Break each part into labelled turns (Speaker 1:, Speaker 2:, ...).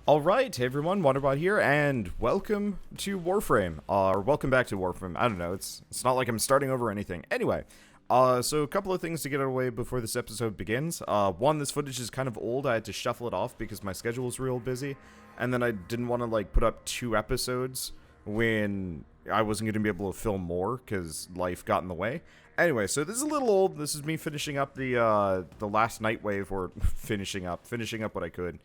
Speaker 1: Alright, hey everyone, Wanderbot here, and welcome to Warframe, or welcome back to Warframe. I don't know, it's not like I'm starting over or anything. Anyway, so a couple of things to get out of the way before this episode begins. One, this footage is kind of old. I had to shuffle it off because my schedule was real busy, and then I didn't want to, like, put up 2 episodes when I wasn't going to be able to film more, because life got in the way. Anyway, so this is a little old. This is me finishing up the last night wave, or finishing up what I could.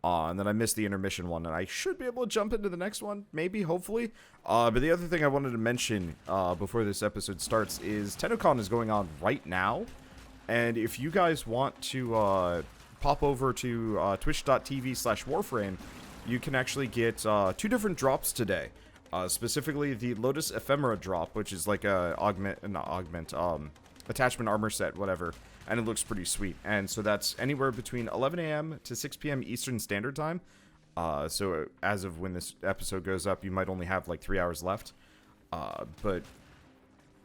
Speaker 1: And then I missed the intermission one, and I should be able to jump into the next one, maybe, hopefully. But the other thing I wanted to mention before this episode starts is Tennocon is going on right now, and if you guys want to pop over to twitch.tv/Warframe, you can actually get 2 different drops today. Specifically, the Lotus Ephemera drop, which is like a attachment armor set, whatever. And it looks pretty sweet. And so that's anywhere between 11 a.m. to 6 p.m. Eastern Standard Time. So as of when this episode goes up, you might only have like 3 hours left. But,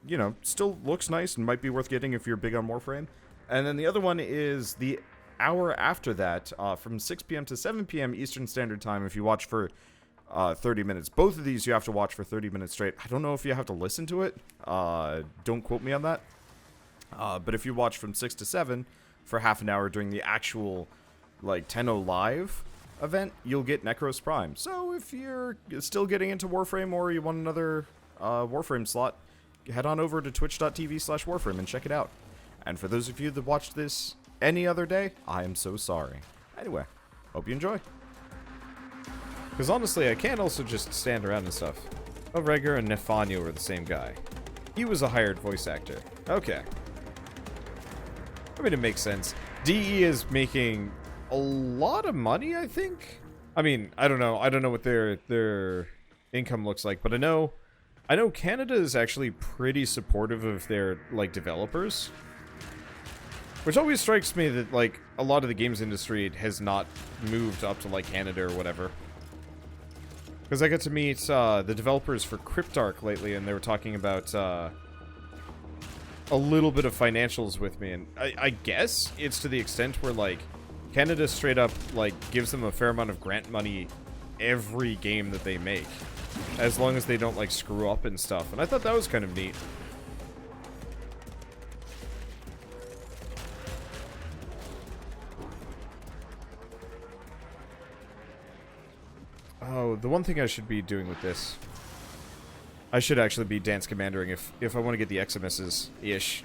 Speaker 1: you know, still looks nice and might be worth getting if you're big on Warframe. And then the other one is the hour after that, from 6 p.m. to 7 p.m. Eastern Standard Time, if you watch for 30 minutes. Both of these you have to watch for 30 minutes straight. I don't know if you have to listen to it. Don't quote me on that. But if you watch from 6 to 7 for half an hour during the actual, like, Tenno live event, you'll get Necros Prime. So if you're still getting into Warframe or you want another Warframe slot, head on over to twitch.tv/Warframe and check it out. And for those of you that watched this any other day, I am so sorry. Anyway, hope you enjoy. Because honestly, I can't also just stand around and stuff. Oh, Rhaegar and Nefanyo were the same guy. He was a hired voice actor. Okay. I mean, it makes sense. DE is making a lot of money, I think. I mean, I don't know. I don't know what their income looks like, but I know Canada is actually pretty supportive of their, like, developers. Which always strikes me that, like, a lot of the games industry has not moved up to, like, Canada or whatever. Because I got to meet the developers for Cryptarch lately, and they were talking about a little bit of financials with me, and I guess it's to the extent where, like, Canada straight up, like, gives them a fair amount of grant money every game that they make, as long as they don't, like, screw up and stuff, and I thought that was kind of neat. Oh, the one thing I should be doing with this, I should actually be dance commandering if I want to get the XMSs-ish.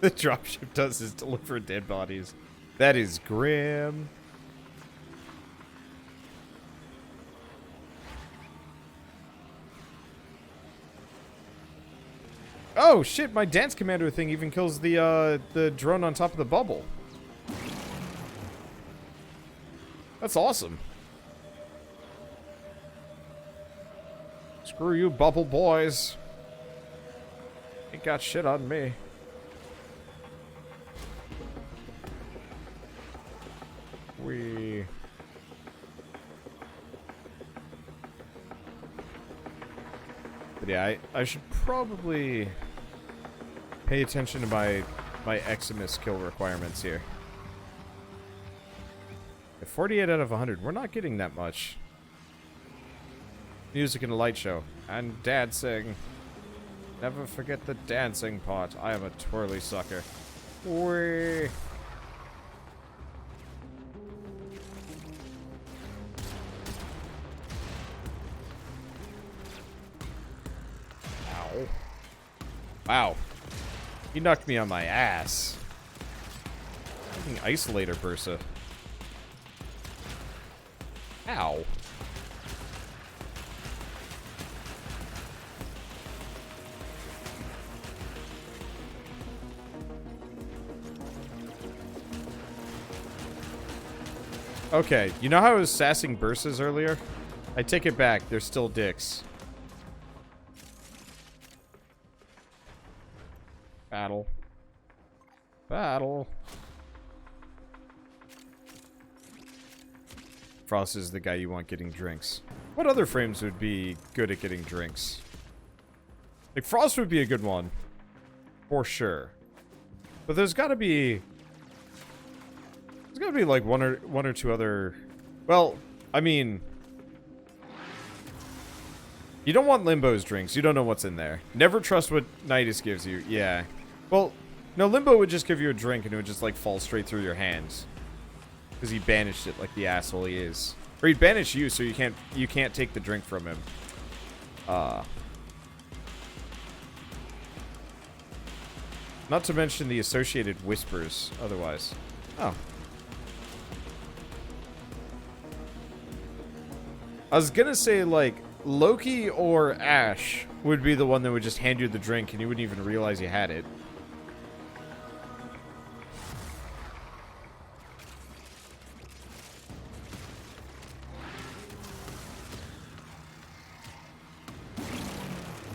Speaker 1: The dropship does is deliver dead bodies. That is grim. Oh shit, my dance commander thing even kills the drone on top of the bubble. That's awesome. Screw you, bubble boys. Ain't got shit on me. But yeah, I should probably pay attention to my Eximus kill requirements here. At 48 out of 100, we're not getting that much. Music in a light show. And dancing. Never forget the dancing part. I am a twirly sucker. Whee! Ow. Wow. He knocked me on my ass. Fucking isolator Bursa. Ow. Okay, you know how I was sassing Bursas earlier? I take it back, they're still dicks. Battle. Battle. Frost is the guy you want getting drinks. What other frames would be good at getting drinks? Like, Frost would be a good one. For sure. But there's gotta be gotta be like one or two other... Well, I mean... You don't want Limbo's drinks. You don't know what's in there. Never trust what Nidus gives you. Yeah. Well, no, Limbo would just give you a drink and it would just, like, fall straight through your hands. Because he banished it like the asshole he is. Or he'd banish you so you can't take the drink from him. Not to mention the associated whispers otherwise. Oh. I was gonna say, like, Loki or Ash would be the one that would just hand you the drink and you wouldn't even realize you had it.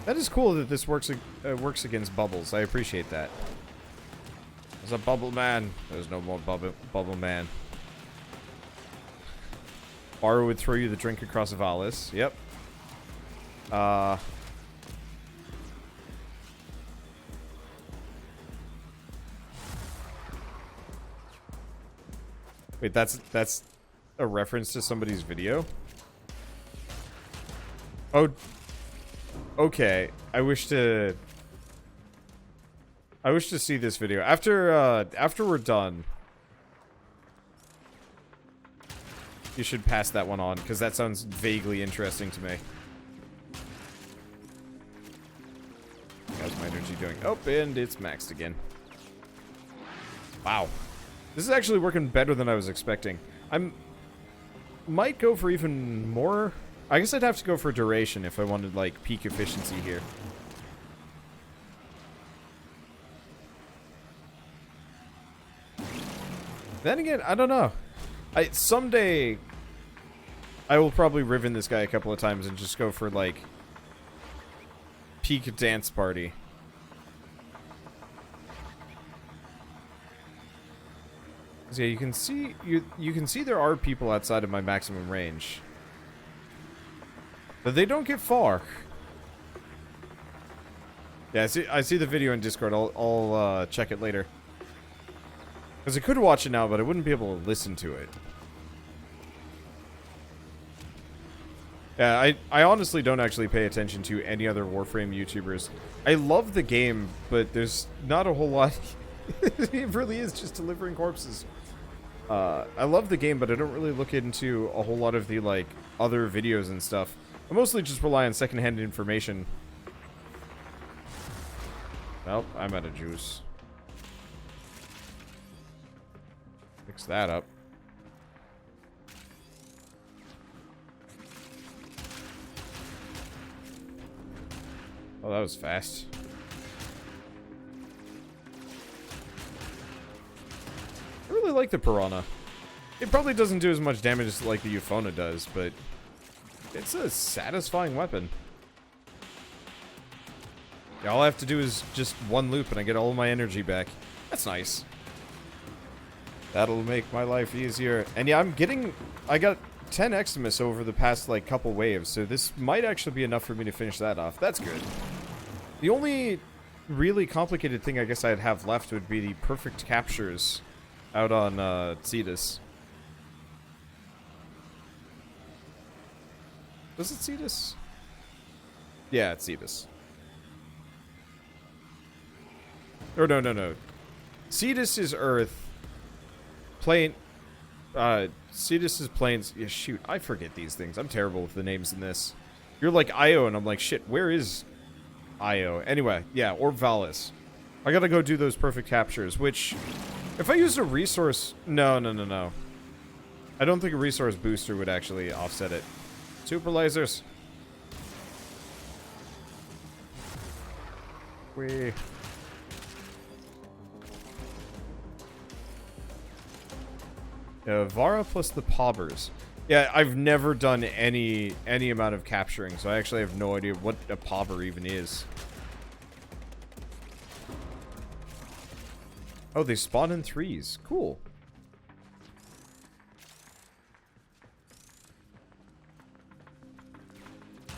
Speaker 1: That is cool that this works against bubbles. I appreciate that. There's a bubble man. There's no more bubble man. Baru would throw you the drink across Valis. Yep. Wait, that's a reference to somebody's video? Oh, okay. I wish to see this video. After we're done, you should pass that one on, because that sounds vaguely interesting to me. How's my energy doing? Oh, and it's maxed again. Wow. This is actually working better than I was expecting. Might go for even more. I guess I'd have to go for duration if I wanted, like, peak efficiency here. Then again, I don't know. Someday, I will probably riven this guy a couple of times and just go for, like, peak dance party. So yeah, you can see there are people outside of my maximum range. But they don't get far. Yeah, I see the video in Discord. I'll check it later. Because I could watch it now, but I wouldn't be able to listen to it. Yeah, I honestly don't actually pay attention to any other Warframe YouTubers. I love the game, but there's not a whole lot. It really is just delivering corpses. I love the game, but I don't really look into a whole lot of the, like, other videos and stuff. I mostly just rely on secondhand information. Well, I'm out of juice. Fix that up. Oh, that was fast. I really like the Piranha. It probably doesn't do as much damage as like the Euphona does, but it's a satisfying weapon. Yeah, all I have to do is just one loop and I get all of my energy back. That's nice. That'll make my life easier. And yeah, I got 10 Eximus over the past, like, couple waves, so this might actually be enough for me to finish that off. That's good. The only really complicated thing I guess I'd have left would be the perfect captures out on, Cetus. Was it Cetus? Yeah, it's Cetus. Or no. Cetus is Earth. Cetus is Plains. Yeah, shoot, I forget these things. I'm terrible with the names in this. You're like Io, and I'm like, shit, where is Io? Anyway, yeah, or Valis. I gotta go do those perfect captures, which, if I used a resource... No. I don't think a resource booster would actually offset it. Super lasers. Vara plus the Pobbers. Yeah, I've never done any amount of capturing, so I actually have no idea what a Pobber even is. Oh, they spawn in threes. Cool.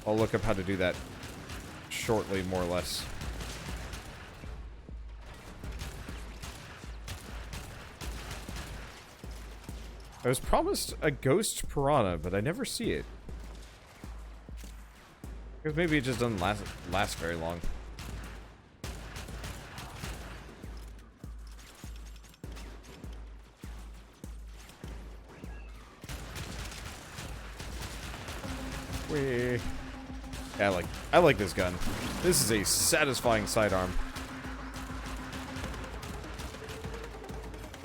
Speaker 1: I'll look up how to do that shortly, more or less. I was promised a ghost piranha, but I never see it. Because maybe it just doesn't last very long. Whee. Yeah, I like this gun. This is a satisfying sidearm.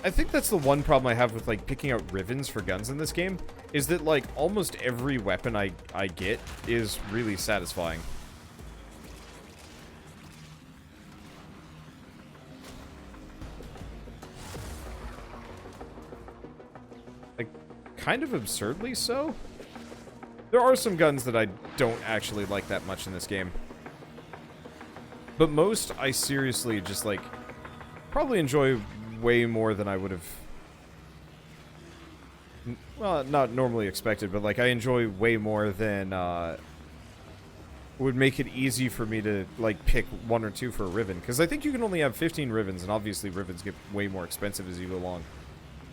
Speaker 1: I think that's the one problem I have with, like, picking out rivens for guns in this game, is that, like, almost every weapon I get is really satisfying. Like, kind of absurdly so. There are some guns that I don't actually like that much in this game. But most, I seriously just, like, probably enjoy way more than I would have... Well, not normally expected, but, like, I enjoy way more than, would make it easy for me to, like, pick one or two for a riven. Because I think you can only have 15 rivens, and obviously rivens get way more expensive as you go along.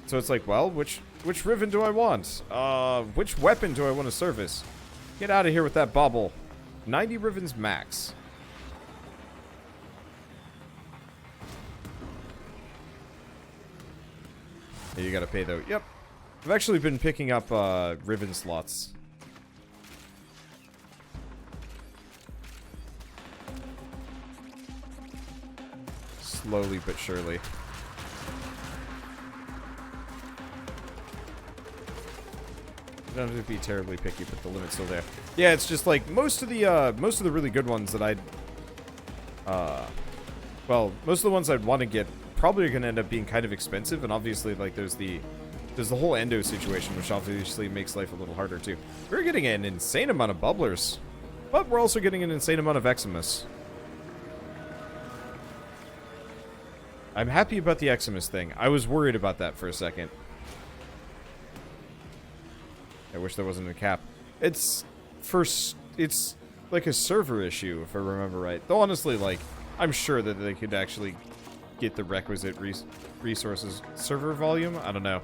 Speaker 1: So it's like, well, which riven do I want? Which weapon do I want to service? Get out of here with that bauble. 90 rivens max. Yeah, you gotta pay though. Yep. I've actually been picking up riven slots. Slowly but surely. You don't have to be terribly picky, but the limit's still there. Yeah, it's just like most of the really good ones that well, most of the ones I'd want to get probably are going to end up being kind of expensive, and obviously, like, there's the whole endo situation, which obviously makes life a little harder too. We're getting an insane amount of bubblers, but we're also getting an insane amount of Eximus. I'm happy about the Eximus thing. I was worried about that for a second. I wish there wasn't a cap. It's like a server issue, if I remember right. Though honestly, like, I'm sure that they could actually get the requisite resources. Server volume? I don't know.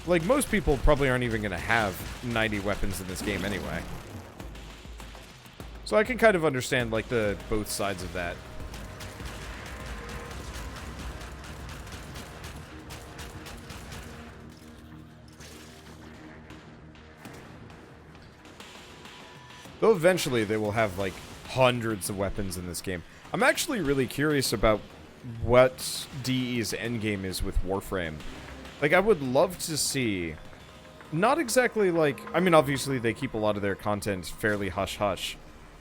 Speaker 1: Like, most people probably aren't even going to have 90 weapons in this game anyway. So I can kind of understand, like, both sides of that. Though eventually they will have, like, hundreds of weapons in this game. I'm actually really curious about what DE's endgame is with Warframe. Like, I would love to see... Not exactly, like... I mean, obviously they keep a lot of their content fairly hush-hush.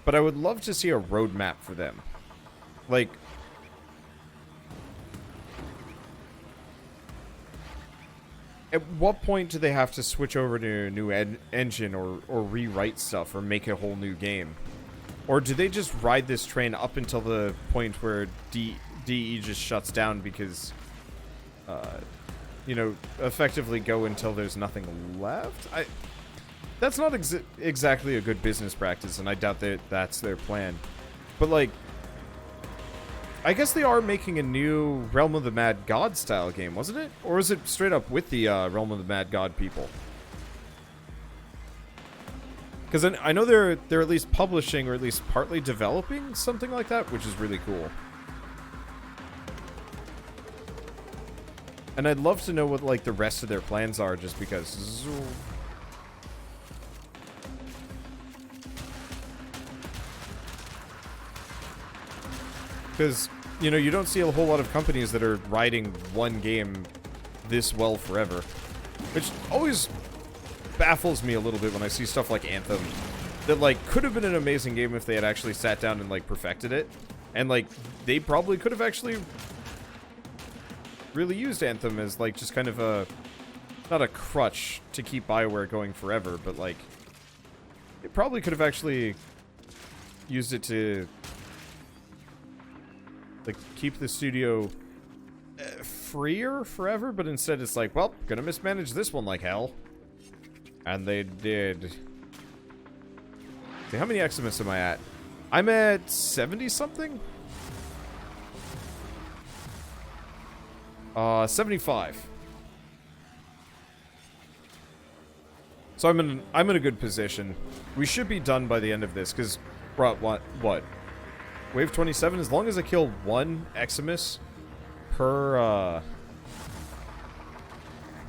Speaker 1: But I would love to see a roadmap for them. Like... At what point do they have to switch over to a new engine or rewrite stuff or make a whole new game? Or do they just ride this train up until the point where DE just shuts down because, you know, effectively go until there's nothing left? That's not exactly a good business practice, and I doubt that that's their plan. But, like, I guess they are making a new Realm of the Mad God style game, wasn't it? Or is it straight up with the Realm of the Mad God people? Because I know they're at least publishing or at least partly developing something like that, which is really cool. And I'd love to know what, like, the rest of their plans are, just because... Because, you know, you don't see a whole lot of companies that are riding one game this well forever. Which always baffles me a little bit when I see stuff like Anthem. That, like, could have been an amazing game if they had actually sat down and, like, perfected it. And, like, they probably could have actually really used Anthem as, like, just kind of a... Not a crutch to keep BioWare going forever, but, like... It probably could have actually used it to... like, keep the studio freer forever, but instead it's like, well, gonna mismanage this one like hell. And they did. So how many Eximus am I at? I'm at 70 something? 75. So I'm in a good position. We should be done by the end of this, because what? Wave 27, as long as I kill one Eximus per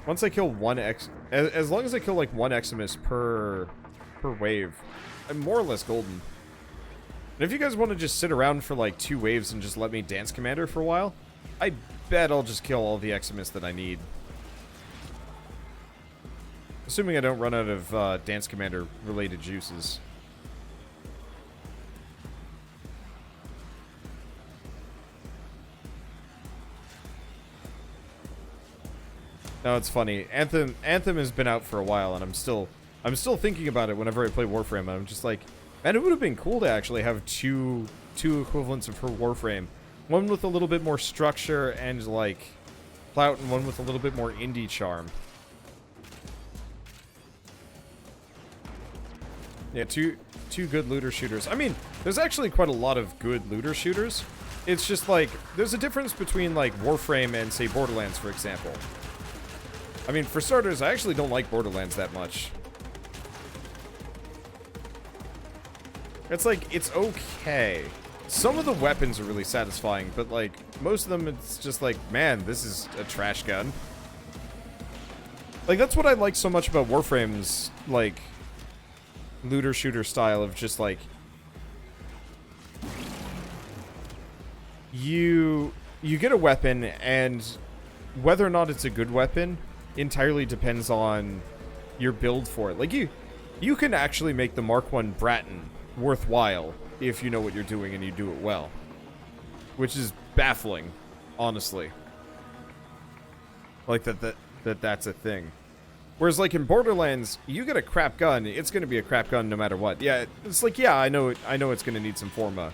Speaker 1: once I kill one as long as I kill like one Eximus per wave, I'm more or less golden. And if you guys want to just sit around for like 2 waves and just let me dance commander for a while, I bet I'll just kill all the Eximus that I need. Assuming I don't run out of dance commander related juices. No, it's funny. Anthem has been out for a while, and I'm still thinking about it whenever I play Warframe. And I'm just like, man, it would have been cool to actually have two equivalents of her Warframe. One with a little bit more structure and like clout, and one with a little bit more indie charm. Yeah, two good looter shooters. I mean, there's actually quite a lot of good looter shooters. It's just like there's a difference between like Warframe and say Borderlands, for example. I mean, for starters, I actually don't like Borderlands that much. It's like, it's okay. Some of the weapons are really satisfying, but like, most of them, it's just like, man, this is a trash gun. Like, that's what I like so much about Warframe's, like, looter shooter style of just like, you get a weapon, and whether or not it's a good weapon entirely depends on your build for it. Like, you can actually make the Mark I Bratton worthwhile if you know what you're doing and you do it well. Which is baffling, honestly. Like, that's a thing. Whereas, like, in Borderlands, you get a crap gun, it's gonna be a crap gun no matter what. Yeah, it's like, yeah, I know it's gonna need some Forma.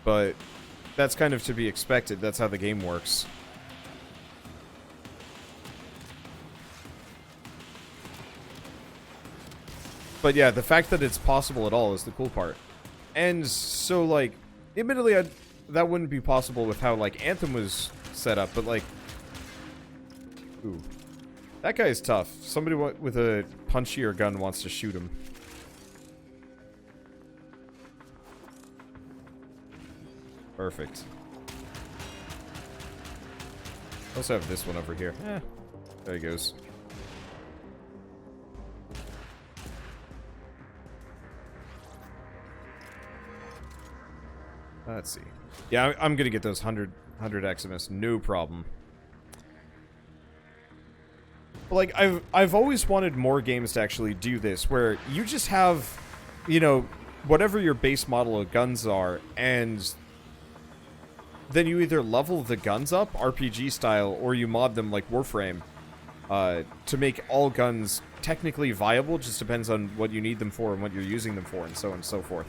Speaker 1: But that's kind of to be expected. That's how the game works. But yeah, the fact that it's possible at all is the cool part. And so, like, admittedly, that wouldn't be possible with how, like, Anthem was set up, but, like... Ooh. That guy is tough. Somebody with a punchier gun wants to shoot him. Perfect. I also have this one over here. There he goes. Let's see. Yeah, I'm gonna get those 100 Eximus, no problem. But like, I've always wanted more games to actually do this, where you just have, you know, whatever your base model of guns are, and then you either level the guns up, RPG style, or you mod them like Warframe, to make all guns technically viable. Just depends on what you need them for and what you're using them for, and so on and so forth.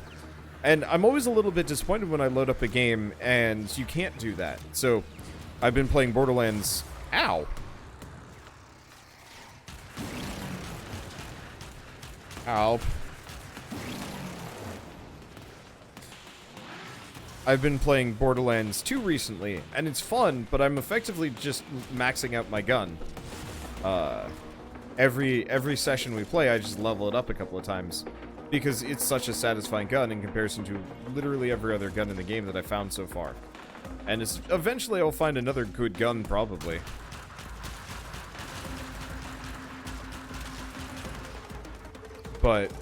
Speaker 1: And I'm always a little bit disappointed when I load up a game and you can't do that. So, I've been playing Borderlands... Ow! Ow. I've been playing Borderlands 2 recently, and it's fun, but I'm effectively just maxing out my gun. Every session we play, I just level it up a couple of times. Because it's such a satisfying gun in comparison to literally every other gun in the game that I've found so far. And eventually I'll find another good gun, probably. But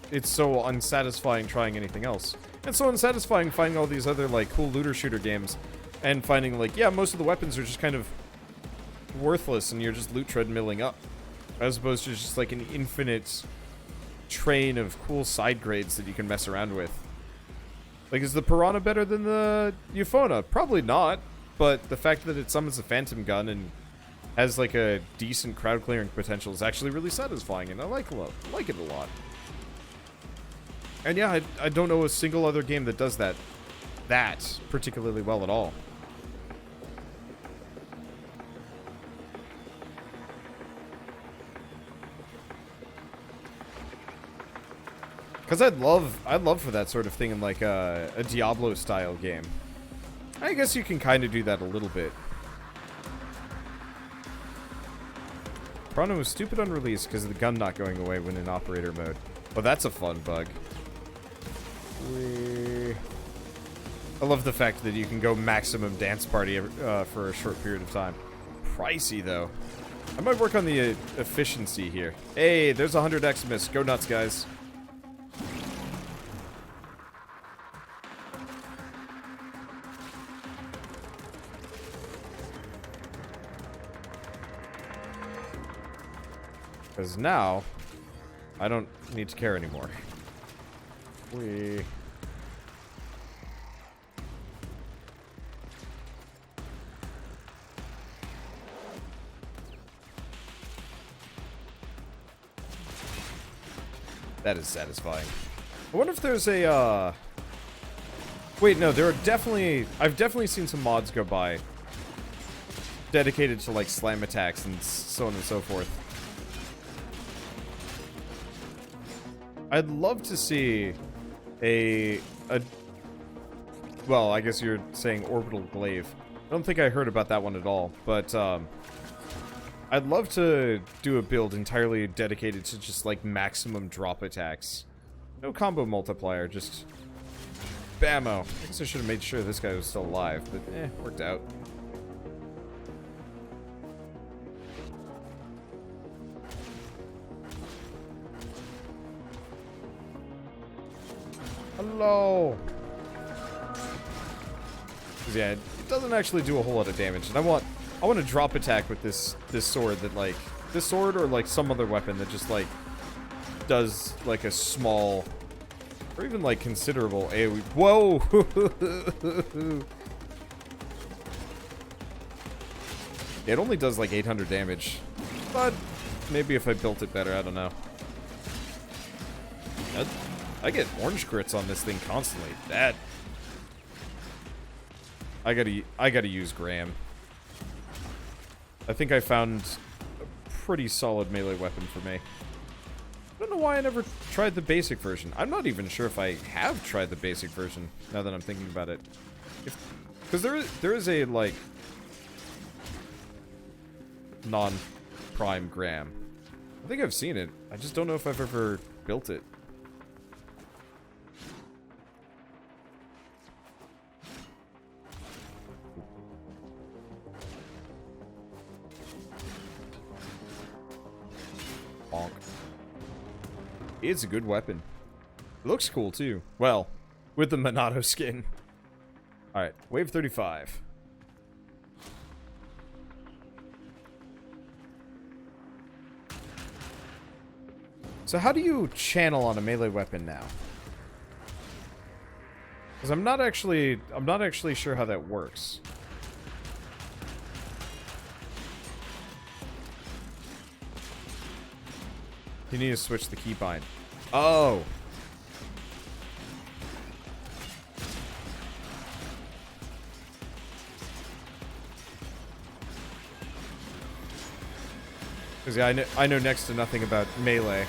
Speaker 1: it's so unsatisfying trying anything else. It's so unsatisfying finding all these other, like, cool looter shooter games. And finding, like, yeah, most of the weapons are just kind of worthless and you're just loot treadmilling up. As opposed to just, like, an infinite train of cool side grades that you can mess around with. Like, is the Piranha better than the Euphona? Probably not, but the fact that it summons a phantom gun and has like a decent crowd clearing potential is actually really satisfying, and I like it a lot. And yeah, I don't know a single other game that does that particularly well at all. Because I'd love for that sort of thing in like a Diablo style game. I guess you can kind of do that a little bit. Chrono was stupid on release because of the gun not going away when in operator mode. Oh, that's a fun bug. I love the fact that you can go maximum dance party for a short period of time. Pricey, though. I might work on the efficiency here. Hey, there's 100 Xmas. Go nuts, guys. Because now, I don't need to care anymore. That is satisfying. I wonder if there's a, Wait, no, there are definitely... I've definitely seen some mods go by dedicated to, like, slam attacks and so on and so forth. I'd love to see a well, I guess you're saying orbital glaive. I don't think I heard about that one at all, but I'd love to do a build entirely dedicated to just like maximum drop attacks. No combo multiplier, just bammo. I guess I should have made sure this guy was still alive, but worked out. Hello. Yeah, it doesn't actually do a whole lot of damage, and I want a drop attack with this sword that like this sword or like some other weapon that just like does like a small or even like considerable AoE. Whoa! Yeah, it only does like 800 damage, but maybe if I built it better, I don't know. I get orange crits on this thing constantly. That I gotta use Graham. I think I found a pretty solid melee weapon for me. I don't know why I never tried the basic version. I'm not even sure if I have tried the basic version now that I'm thinking about it. Because there is a like non-prime Graham. I think I've seen it. I just don't know if I've ever built it. Bonk. It's a good weapon. It looks cool too. Well, with the Monado skin. Alright, wave 35. So how do you channel on a melee weapon now? Because I'm not actually sure how that works. You need to switch the keybind. Oh. Because yeah, I know next to nothing about melee.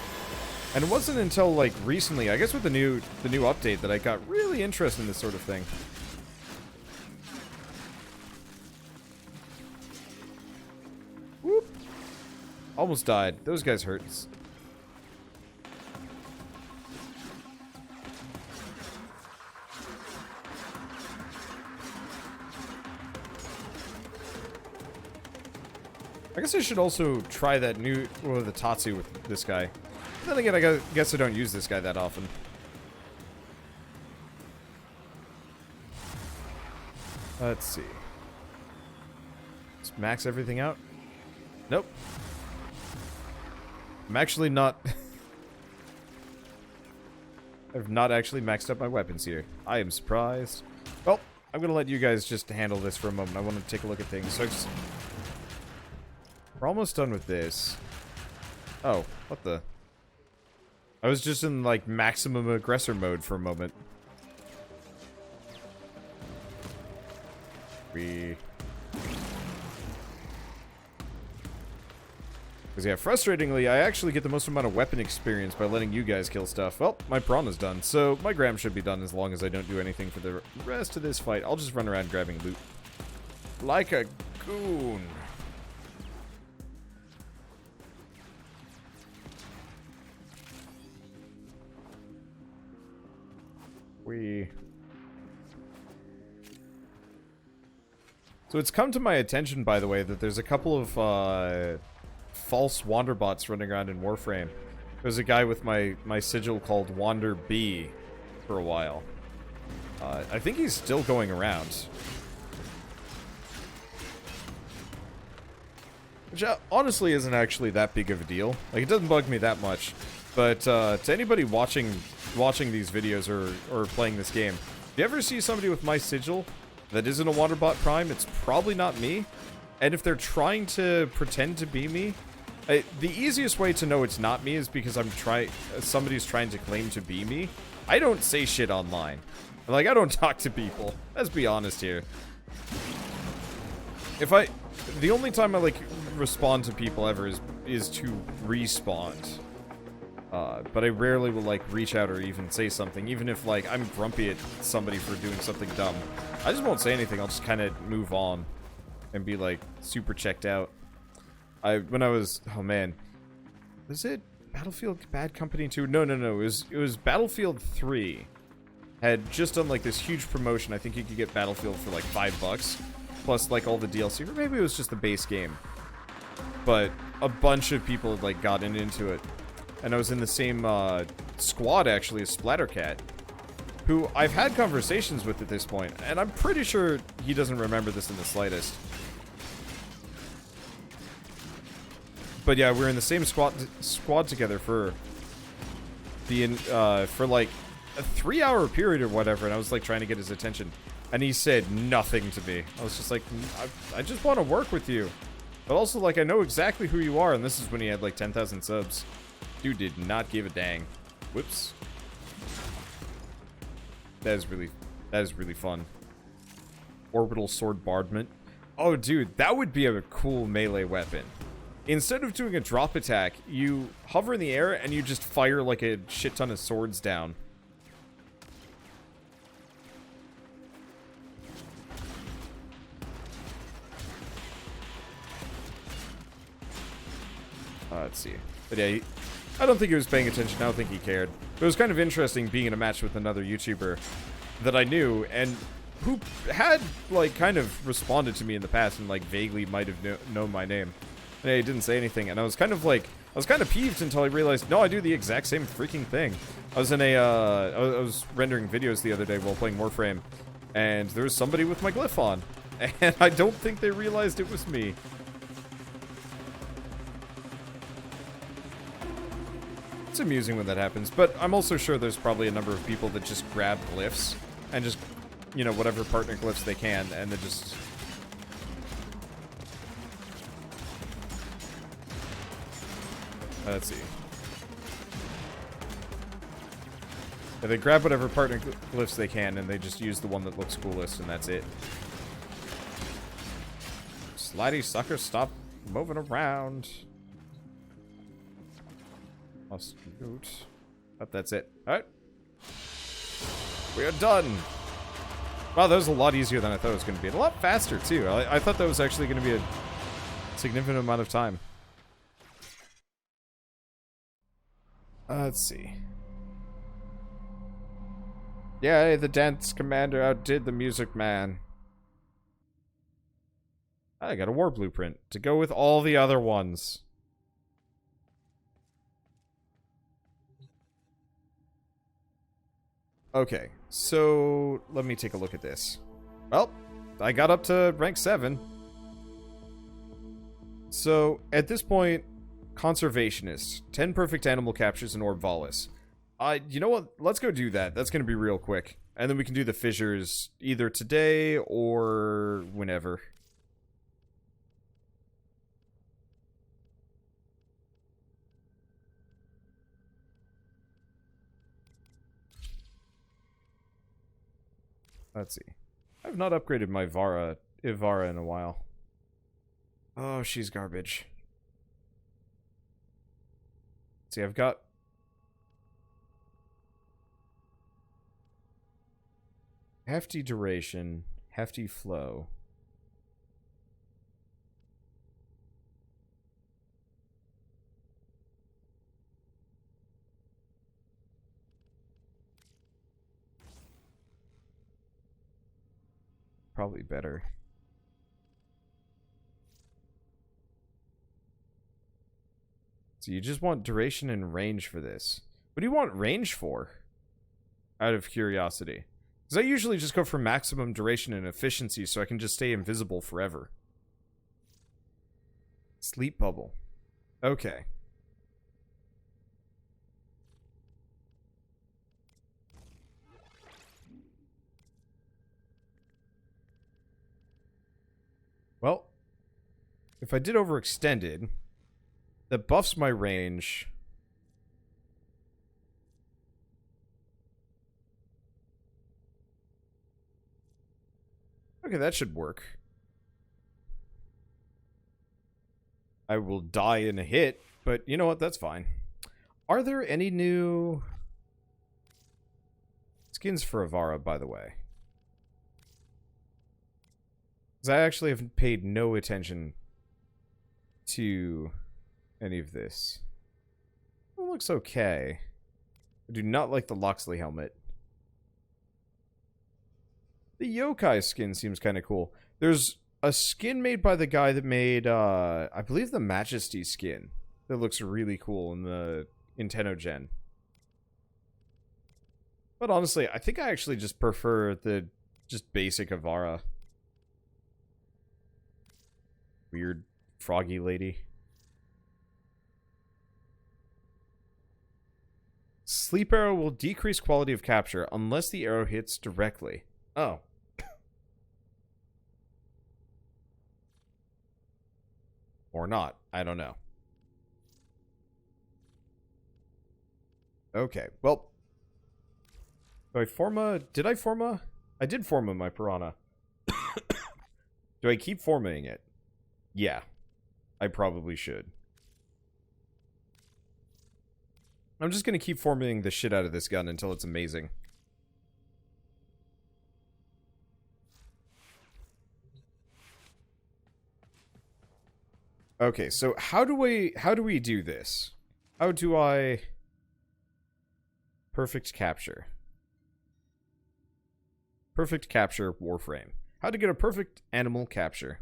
Speaker 1: And it wasn't until like recently, I guess with the new update, that I got really interested in this sort of thing. Whoop. Almost died. Those guys hurt. I guess I should also try that new, or the Tatsu with this guy. Then again, I guess I don't use this guy that often. Let's see. Let's max everything out. Nope. I'm actually not... I've not actually maxed up my weapons here. I am surprised. Well, I'm gonna let you guys just handle this for a moment. I want to take a look at things. So we're almost done with this. Oh, what the... I was just in, like, maximum aggressor mode for a moment. Because Because, yeah, frustratingly, I actually get the most amount of weapon experience by letting you guys kill stuff. Well, my piranha's done, so my gram should be done as long as I don't do anything for the rest of this fight. I'll just run around grabbing loot. Like a goon. So it's come to my attention, by the way, that there's a couple of false Wanderbots running around in Warframe. There's a guy with my sigil called Wanderb for a while. I think he's still going around. Which honestly isn't actually that big of a deal. Like, it doesn't bug me that much. But to anybody watching these videos or playing this game, if you ever see somebody with my sigil that isn't a Wanderbot Prime, it's probably not me. And if they're trying to pretend to be me, the easiest way to know it's not me is because somebody's trying to claim to be me. I don't say shit online. Like, I don't talk to people. Let's be honest here. The only time I, like, respond to people ever is to respond. But I rarely will, like, reach out or even say something, even if, like, I'm grumpy at somebody for doing something dumb. I just won't say anything. I'll just kind of move on and be, like, super checked out. When I was, oh man, was it Battlefield Bad Company 2? No. It was Battlefield 3. Had just done, like, this huge promotion. I think you could get Battlefield for, like, $5, plus, like, all the DLC, or maybe it was just the base game. But a bunch of people had, like, gotten into it. And I was in the same squad, actually, as Splattercat, who I've had conversations with at this point, and I'm pretty sure he doesn't remember this in the slightest. But yeah, we were in the same squad together for like a 3-hour period or whatever, and I was like trying to get his attention, and he said nothing to me. I was just like, I just want to work with you, but also, like, I know exactly who you are, and this is when he had like 10,000 subs. Dude did not give a dang. Whoops. That is really fun. Orbital swordbombardment. Oh, dude, that would be a cool melee weapon. Instead of doing a drop attack, you hover in the air and you just fire like a shit ton of swords down. Let's see. But yeah, I don't think he was paying attention. I don't think he cared. But it was kind of interesting being in a match with another YouTuber that I knew and who had, like, kind of responded to me in the past and, like, vaguely might have known my name. And he didn't say anything. And I was kind of, like, I was kind of peeved until I realized, no, I do the exact same freaking thing. I was in I was rendering videos the other day while playing Warframe, and there was somebody with my glyph on. And I don't think they realized it was me. It's amusing when that happens, but I'm also sure there's probably a number of people that just grab glyphs and just, you know, whatever partner glyphs they can, and they just... Let's see. Yeah, they grab whatever partner glyphs they can, and they just use the one that looks coolest, and that's it. Slidey sucker, stop moving around. Must loot. But that's it. Alright. We are done. Wow, that was a lot easier than I thought it was going to be. And a lot faster, too. I thought that was actually going to be a significant amount of time. Let's see. Yay, the dance commander outdid the music man. I got a war blueprint to go with all the other ones. Okay, so let me take a look at this. Well, I got up to rank 7. So, at this point, conservationist, 10 perfect animal captures in Orb-Valis. You know what? Let's go do that. That's going to be real quick. And then we can do the fissures either today or whenever. Let's see. I've not upgraded my Ivara in a while. Oh, she's garbage. See, I've got... hefty duration, hefty flow. Probably better. So you just want duration and range for this. What do you want range for? Out of curiosity. Because I usually just go for maximum duration and efficiency so I can just stay invisible forever. Sleep bubble. Okay. Well, if I did overextended, that buffs my range. Okay, that should work. I will die in a hit, but you know what? That's fine. Are there any new skins for Avara, by the way? Because I actually have paid no attention to any of this. It looks okay. I do not like the Loxley helmet. The Yokai skin seems kind of cool. There's a skin made by the guy that made, I believe the Majesty skin. That looks really cool in the Tenno gen. But honestly, I think I actually just prefer the just basic Avara. Weird froggy lady. Sleep arrow will decrease quality of capture unless the arrow hits directly. Oh. Or not. I don't know. Okay, well. Do I forma? Did I forma? I did forma my piranha. Do I keep formaing it? Yeah. I probably should. I'm just gonna keep formating the shit out of this gun until it's amazing. Okay, so how do we do this? How do I perfect capture? Perfect capture Warframe. How to get a perfect animal capture.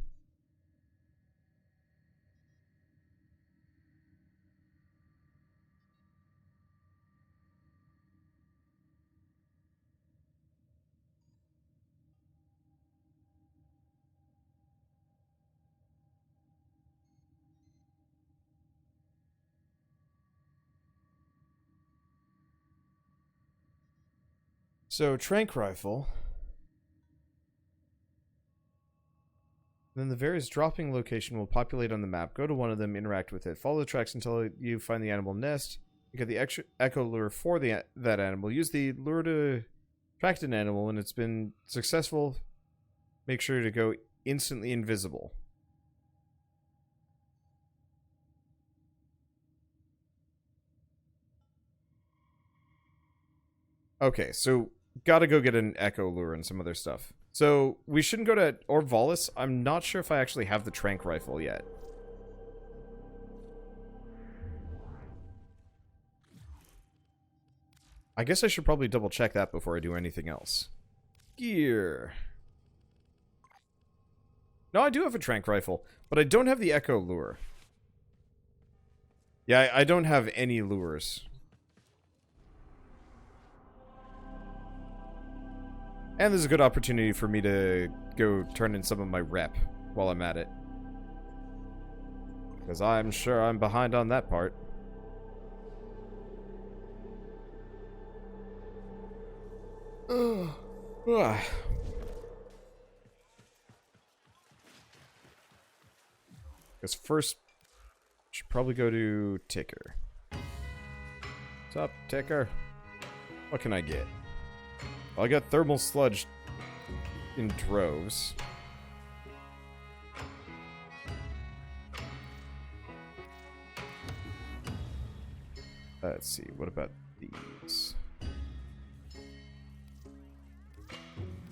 Speaker 1: So, trank rifle. Then the various dropping location will populate on the map. Go to one of them, interact with it. Follow the tracks until you find the animal nest. You get the extra echo lure for that animal. Use the lure to attract an animal. When it's been successful, make sure to go instantly invisible. Okay, so gotta go get an echo lure and some other stuff. So, we shouldn't go to Orvalis. I'm not sure if I actually have the trank rifle yet. I guess I should probably double check that before I do anything else. Gear. No, I do have a trank rifle, but I don't have the echo lure. Yeah, I don't have any lures. And there's a good opportunity for me to go turn in some of my rep while I'm at it. Because I'm sure I'm behind on that part. Because first, should probably go to Ticker. What's up, Ticker? What can I get? Well, I got thermal sludge in droves. Let's see, what about these?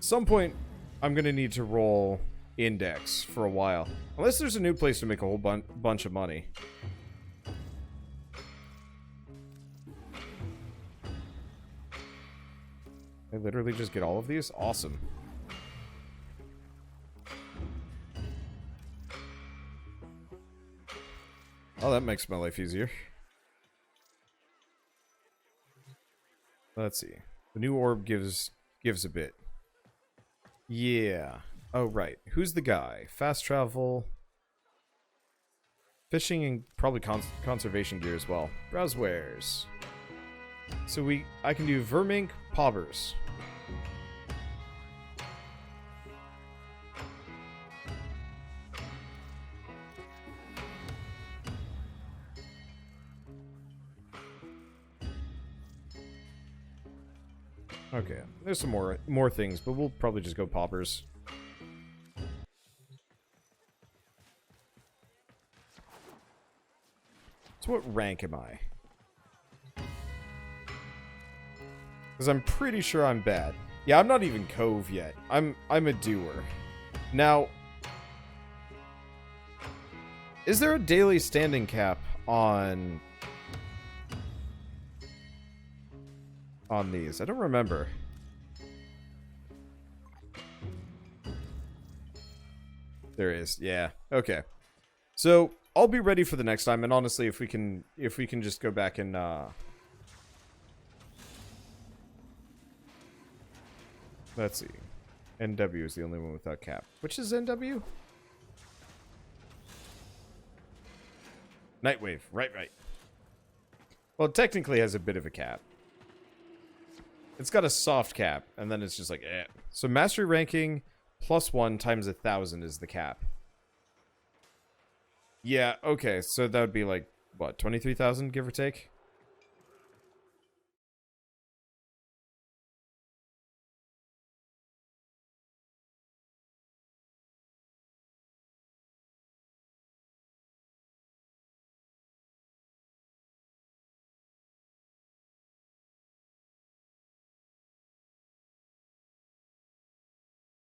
Speaker 1: Some point, I'm going to need to roll index for a while. Unless there's a new place to make a whole bunch of money. I literally just get all of these? Awesome. Oh, that makes my life easier. Let's see. The new orb gives a bit. Yeah. Oh, right. Who's the guy? Fast travel. Fishing and probably conservation gear as well. Browse wares. So I can do vermink, paubers. Okay, there's some more things, but we'll probably just go paupers. So what rank am I? Because I'm pretty sure I'm bad. Yeah, I'm not even Cove yet. I'm a doer. Now, is there a daily standing cap on these? I don't remember. There is. Yeah. Okay. So I'll be ready for the next time. And honestly, if we can just go back and let's see. NW is the only one without cap. Which is NW? Nightwave. Right. Well, it technically has a bit of a cap. It's got a soft cap, and then it's just like, eh. So mastery ranking +1 times 1,000 is the cap. Yeah, okay, so that would be like, what, 23,000, give or take?